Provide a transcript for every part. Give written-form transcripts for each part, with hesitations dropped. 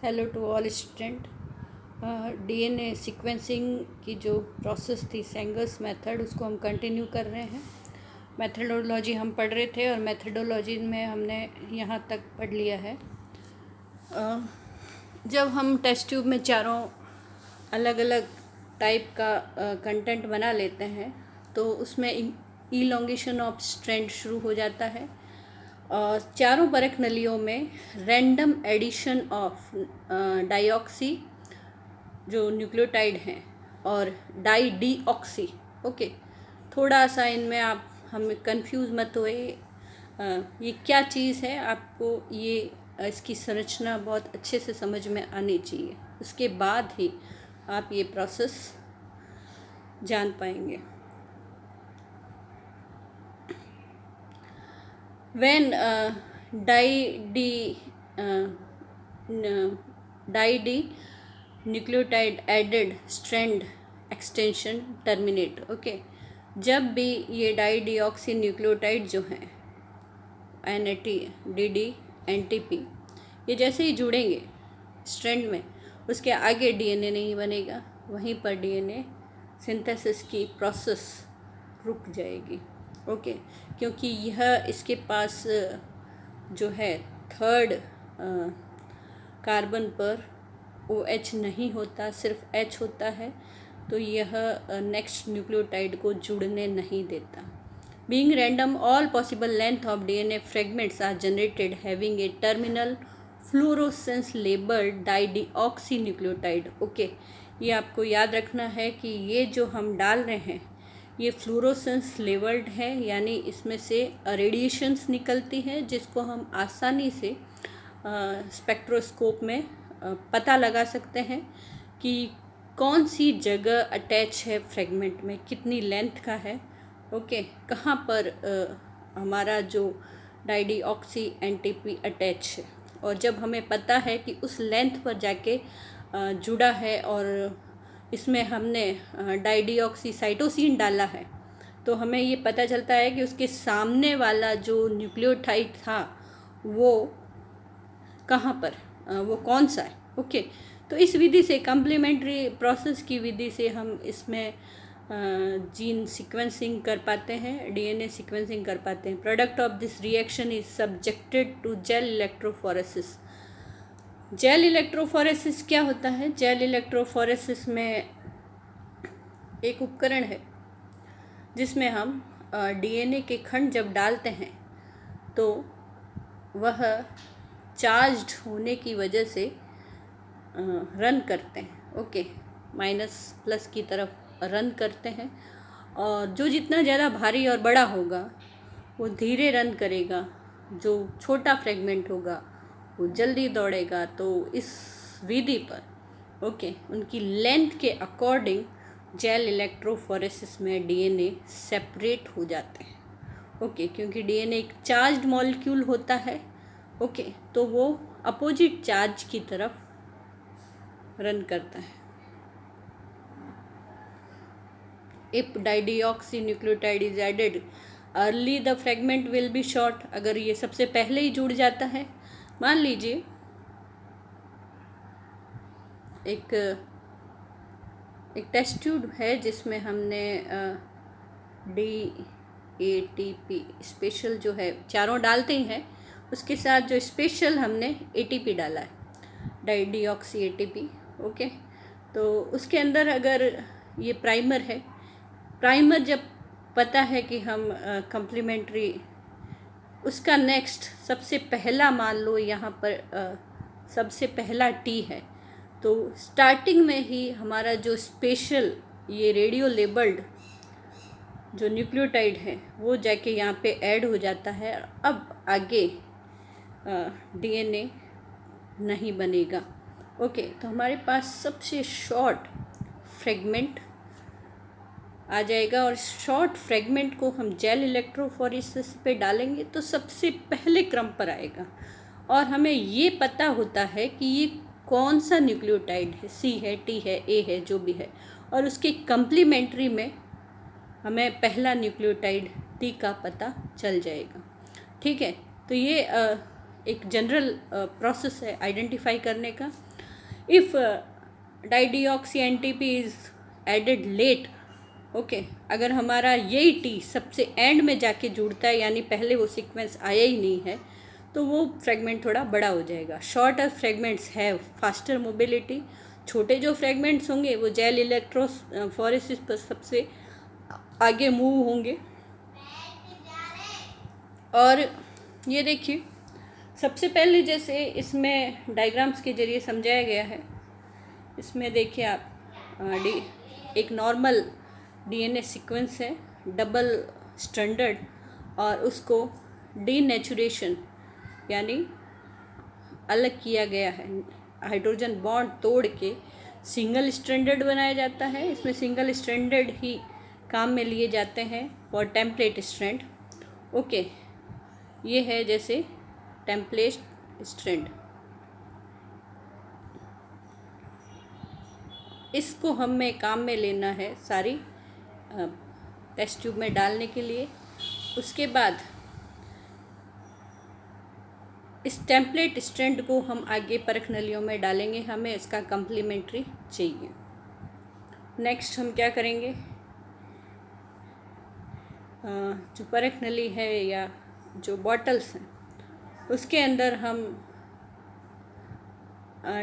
Hello to all student. DNA sequencing की जो process थी सेंगर्स मेथड, उसको हम कंटिन्यू कर रहे हैं। मेथडोलॉजी हम पढ़ रहे थे और मेथडोलॉजी में हमने यहाँ तक पढ़ लिया है। जब हम टेस्ट ट्यूब में चारों अलग अलग टाइप का कंटेंट बना लेते हैं तो उसमें इलोंगेशन ऑफ स्ट्रैंड शुरू हो जाता है। और चारों परख नलियों में रैंडम एडिशन ऑफ डाइऑक्सी जो न्यूक्लियोटाइड हैं और डाई डीऑक्सी। ओके, थोड़ा सा इनमें आप हमें कंफ्यूज मत होए, ये क्या चीज़ है, आपको ये इसकी संरचना बहुत अच्छे से समझ में आनी चाहिए, उसके बाद ही आप ये प्रोसेस जान पाएंगे। When nucleotide added strand extension terminate, okay, जब भी ये डाईडीऑक्सी न्यूक्लियोटाइड जो हैं NAT, DD, NTP, ये जैसे ही जुड़ेंगे स्ट्रैंड में, उसके आगे डीएनए नहीं बनेगा, वहीं पर डीएनए सिंथेसिस की प्रोसेस रुक जाएगी। ओके, क्योंकि यह इसके पास जो है थर्ड कार्बन पर OH नहीं होता, सिर्फ H होता है, तो यह नेक्स्ट न्यूक्लियोटाइड को जुड़ने नहीं देता। Being random, all possible length of DNA fragments are generated having a terminal fluorescence labeled dideoxynucleotide। Okay, ये आपको याद रखना है कि ये जो हम डाल रहे हैं ये फ्लोरोसेंस लेवल्ड है, यानी इसमें से रेडिएशंस निकलती हैं जिसको हम आसानी से स्पेक्ट्रोस्कोप में पता लगा सकते हैं कि कौन सी जगह अटैच है फ्रेगमेंट में, कितनी लेंथ का है। ओके, कहाँ पर हमारा जो डाईडीऑक्सी NTP अटैच है, और जब हमें पता है कि उस लेंथ पर जाके जुड़ा है और इसमें हमने डाईडीऑक्सी साइटोसिन डाला है, तो हमें ये पता चलता है कि उसके सामने वाला जो न्यूक्लियोटाइड था वो कहाँ पर, वो कौन सा है। ओके, तो इस विधि से, कम्प्लीमेंट्री प्रोसेस की विधि से हम इसमें जीन सीक्वेंसिंग कर पाते हैं, डीएनए सीक्वेंसिंग कर पाते हैं। Product of this reaction is subjected to gel electrophoresis. Gel electrophoresis क्या होता है? जेल इलेक्ट्रोफोरेसिस में एक उपकरण है जिसमें हम डीएनए के खंड जब डालते हैं तो वह चार्ज्ड होने की वजह से रन करते हैं। ओके, माइनस प्लस की तरफ रन करते हैं, और जो जितना ज़्यादा भारी और बड़ा होगा वो धीरे रन करेगा, जो छोटा फ्रेगमेंट होगा वो जल्दी दौड़ेगा। तो इस विधि पर उनकी लेंथ के अकॉर्डिंग जेल इलेक्ट्रोफोरेसिस में डीएनए सेपरेट हो जाते हैं। ओके, क्योंकि डीएनए एक चार्ज्ड मॉलिक्यूल होता है। ओके, तो वो अपोजिट चार्ज की तरफ रन करता है। If dideoxynucleotide is added early the fragment will be short. अगर ये सबसे पहले ही जुड़ जाता है, मान लीजिए एक टेस्ट ट्यूब है जिसमें हमने DATP स्पेशल जो है, चारों डालते ही हैं, उसके साथ जो स्पेशल हमने ATP डाला है, डाईडीऑक्सी ATP। ओके, तो उसके अंदर अगर ये प्राइमर है, प्राइमर जब पता है कि हम कम्प्लीमेंट्री, उसका नेक्स्ट सबसे पहला, मान लो यहाँ पर सबसे पहला T है, तो स्टार्टिंग में ही हमारा जो स्पेशल ये रेडियो लेबल्ड जो न्यूक्लियोटाइड है वो जाके यहाँ पे ऐड हो जाता है। अब आगे डीएनए नहीं बनेगा। ओके, तो हमारे पास सबसे शॉर्ट फ्रेगमेंट आ जाएगा, और शॉर्ट फ्रेगमेंट को हम जेल इलेक्ट्रोफोरेसिस पे डालेंगे तो सबसे पहले क्रम पर आएगा, और हमें ये पता होता है कि ये कौन सा न्यूक्लियोटाइड है, C है, T है, A है, जो भी है, और उसके कम्प्लीमेंट्री में हमें पहला न्यूक्लियोटाइड T का पता चल जाएगा। ठीक है, तो ये एक जनरल प्रोसेस है आइडेंटिफाई करने का। If dideoxy NTP is added late, okay, अगर हमारा यही टी सबसे एंड में जाके जुड़ता है, यानी पहले वो सीक्वेंस आया ही नहीं है, तो वो फ्रेगमेंट थोड़ा बड़ा हो जाएगा। Shorter fragments have faster mobility, छोटे जो फ्रेगमेंट्स होंगे वो जेल इलेक्ट्रोफोरेसिस पर सबसे आगे मूव होंगे। और ये देखिए, सबसे पहले जैसे इसमें डायग्राम्स के जरिए समझाया गया है, इसमें देखिए आप एक नॉर्मल डीएनए सीक्वेंस है, डबल स्ट्रैंडेड, और उसको डीनेचुरेशन यानी अलग किया गया है, हाइड्रोजन बॉन्ड तोड़ के सिंगल स्ट्रैंडेड बनाया जाता है। इसमें सिंगल स्ट्रैंडेड ही काम में लिए जाते हैं फॉर टेम्पलेट स्ट्रैंड। ओके, ये है जैसे टेम्पलेट स्ट्रैंड। इसको हमें काम में लेना है सारी टेस्ट ट्यूब में डालने के लिए। उसके बाद इस टेम्पलेट स्ट्रैंड को हम आगे परख नलियों में डालेंगे, हमें इसका कम्प्लीमेंट्री चाहिए। नेक्स्ट हम क्या करेंगे, जो परख नली है या जो बॉटल्स हैं उसके अंदर हम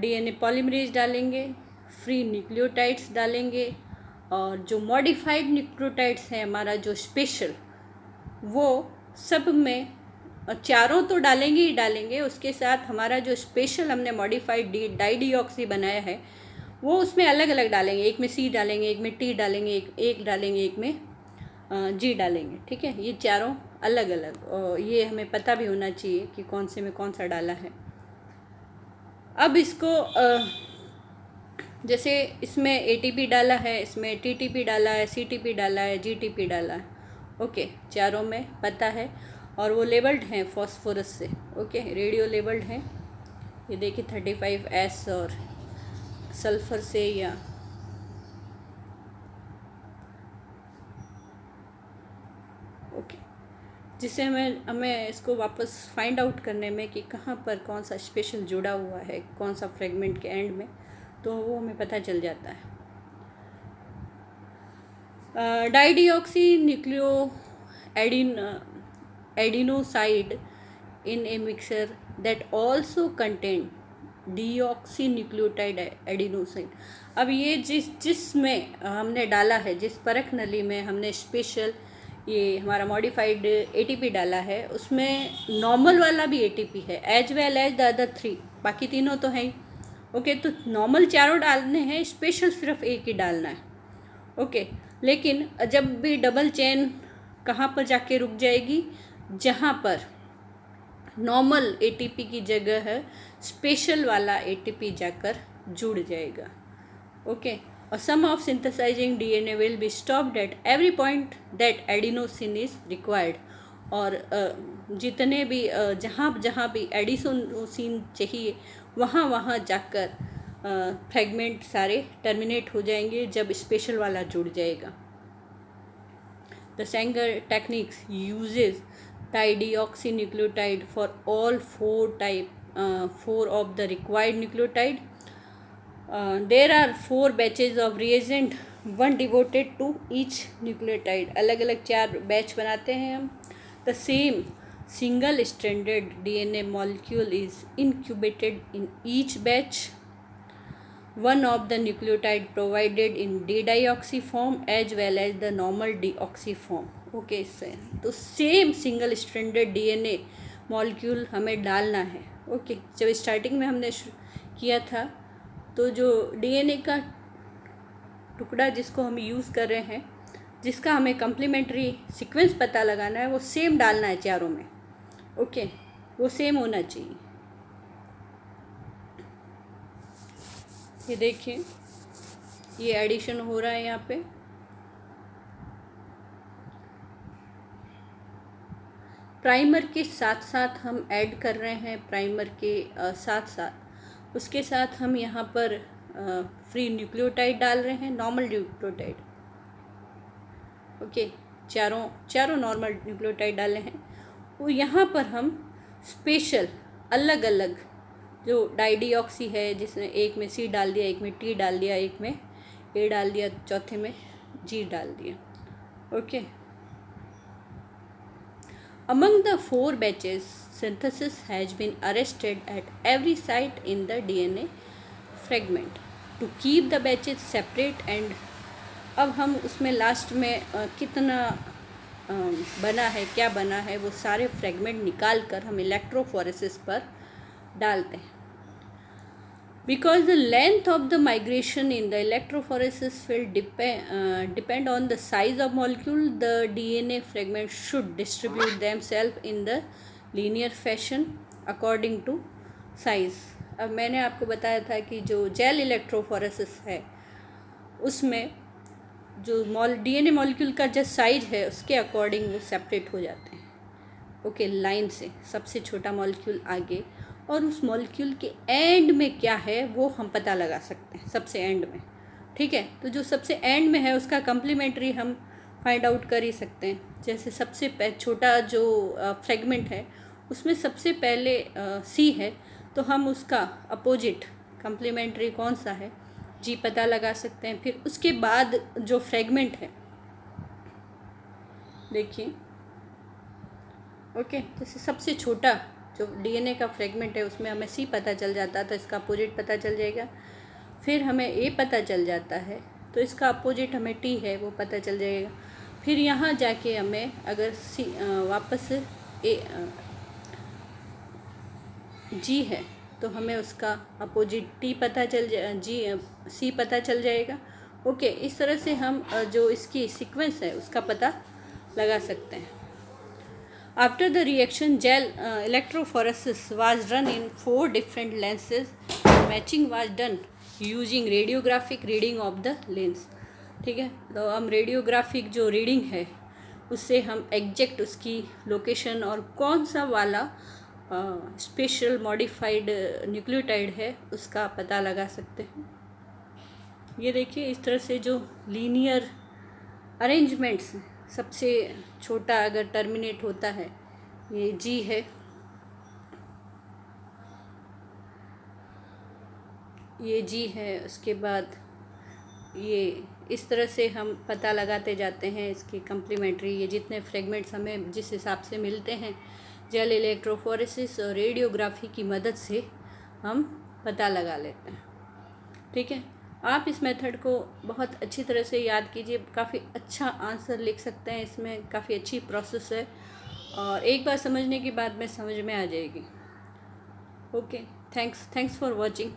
डीएनए पॉलीमरेज डालेंगे, फ्री न्यूक्लियोटाइड्स डालेंगे, और जो मॉडिफाइड न्यूक्लियोटाइड्स हैं हमारा जो स्पेशल, वो सब में चारों तो डालेंगे ही डालेंगे, उसके साथ हमारा जो स्पेशल हमने मॉडिफाइड डाइडिऑक्सी बनाया है वो उसमें अलग अलग डालेंगे। एक में सी डालेंगे, एक में टी डालेंगे, एक डालेंगे, एक में जी डालेंगे। ठीक है, ये चारों अलग अलग, और ये हमें पता भी होना चाहिए कि कौन से में कौन सा डाला है। अब इसको जैसे इसमें एटीपी डाला है, इसमें टीटीपी डाला है, सीटीपी डाला है, जीटीपी डाला है। ओके, चारों में पता है, और वो लेबल्ड हैं फॉस्फोरस से। ओके, रेडियो लेबल्ड हैं। ये देखिए 35S और सल्फर से, या ओके, जिससे हमें इसको वापस फाइंड आउट करने में कि कहाँ पर कौन सा स्पेशल जुड़ा हुआ है, कौन सा फ्रेगमेंट के एंड में, तो वो हमें पता चल जाता है। Dideoxy nucleo adenosine in a mixture that also contain deoxynucleotide adenosine. अब ये जिसमें हमने डाला है, जिस परख नली में हमने स्पेशल ये हमारा मॉडिफाइड एटीपी डाला है, उसमें नॉर्मल वाला भी एटीपी है as well as the other 3, बाकी तीनों तो हैं ही। ओके, तो नॉर्मल चारों डालने हैं, स्पेशल सिर्फ एक ही डालना है। ओके, लेकिन जब भी डबल चेन कहाँ पर जाके रुक जाएगी, जहाँ पर नॉर्मल एटीपी की जगह है स्पेशल वाला एटीपी जाकर जुड़ जाएगा। ओके, और some of synthesizing DNA will be stopped at every point that adenosine is required. और जितने भी जहाँ जहाँ भी एडिनोसिन चाहिए वहाँ वहाँ जाकर फ्रेगमेंट सारे टर्मिनेट हो जाएंगे जब स्पेशल वाला जुड़ जाएगा। The Sanger techniques uses dideoxynucleotide for all four of the required nucleotide. There are 4 batches of reagent, one devoted to each nucleotide. अलग अलग 4 बैच बनाते हैं हम। The same single stranded DNA molecule is incubated in each batch. One of the nucleotide provided in D-deoxy form as well as the normal deoxy form. Okay, तो same single stranded DNA molecule हमें डालना है। Okay, जब starting में हमने किया था तो जो डीएनए का टुकड़ा जिसको हम यूज़ कर रहे हैं, जिसका हमें कम्प्लीमेंट्री सीक्वेंस पता लगाना है, वो सेम डालना है चारों में। ओके, वो सेम होना चाहिए। ये देखिए, ये एडिशन हो रहा है यहाँ पे। प्राइमर के साथ साथ हम ऐड कर रहे हैं, प्राइमर के साथ साथ उसके साथ हम यहाँ पर फ्री न्यूक्लियोटाइड डाल रहे हैं, नॉर्मल न्यूक्लियोटाइड। ओके, चारों नॉर्मल न्यूक्लियोटाइड डाले हैं। वो यहाँ पर हम स्पेशल अलग अलग जो डाइडिऑक्सी है, जिसने एक में C डाल दिया, एक में T डाल दिया, एक में A डाल दिया, चौथे में G डाल दिया. Okay. Among the 4 batches, synthesis has been arrested at every site in the DNA fragment to keep the batches separate and अब हम उसमें लास्ट में कितना बना है, क्या बना है, वो सारे फ्रेगमेंट निकाल कर हम इलेक्ट्रोफोरेसिस पर डालते हैं. Because the length of the migration in the electrophoresis field depend on the size of molecule, the DNA fragments should distribute themselves in the linear fashion according to size. अब मैंने आपको बताया था कि जो जेल इलेक्ट्रोफोरेसिस है उसमें जो DNA मॉलिक्यूल का जो साइज है उसके अकॉर्डिंग वो सेपरेट हो जाते हैं. ओके, लाइन से सबसे छोटा मॉलिक्यूल आगे, और उस मॉलिक्यूल के एंड में क्या है वो हम पता लगा सकते हैं सबसे एंड में. ठीक है, तो जो सबसे एंड में है उसका कम्प्लीमेंट्री हम फाइंड आउट कर ही सकते हैं. जैसे सबसे छोटा जो फ्रेगमेंट है उसमें सबसे पहले C है, तो हम उसका अपोजिट कम्प्लीमेंट्री कौन सा है, G पता लगा सकते हैं. फिर उसके बाद जो फ्रेगमेंट है, देखिए, ओके, जैसे सबसे छोटा जो DNA का फ्रेगमेंट है उसमें हमें C पता चल जाता है तो इसका अपोजिट पता चल जाएगा. फिर हमें A पता चल जाता है तो इसका अपोजिट हमें T है वो पता चल जाएगा. फिर यहाँ जाके हमें अगर वापस G है तो हमें उसका अपोजिट T पता चल C पता चल जाएगा. ओके, इस तरह से हम जो इसकी सीक्वेंस है उसका पता लगा सकते हैं. After the reaction, gel electrophoresis was done in 4 different lenses. Matching was done using radiographic reading of the lens. ठीक है, तो हम रेडियोग्राफिक जो रीडिंग है उससे हम एग्जैक्ट उसकी लोकेशन और कौन सा वाला स्पेशल मॉडिफाइड न्यूक्लियोटाइड है उसका पता लगा सकते हैं. ये देखिए, इस तरह से जो लीनियर अरेंजमेंट्स, सबसे छोटा अगर टर्मिनेट होता है ये G है, ये G है, उसके बाद ये इस तरह से हम पता लगाते जाते हैं इसकी कम्प्लीमेंट्री. ये जितने फ्रेगमेंट्स हमें जिस हिसाब से मिलते हैं जेल इलेक्ट्रोफोरेसिस और रेडियोग्राफी की मदद से हम पता लगा लेते हैं. ठीक है, आप इस मेथड को बहुत अच्छी तरह से याद कीजिए. काफ़ी अच्छा आंसर लिख सकते हैं इसमें, काफ़ी अच्छी प्रोसेस है और एक बार समझने के बाद में समझ में आ जाएगी. Okay, thanks for watching.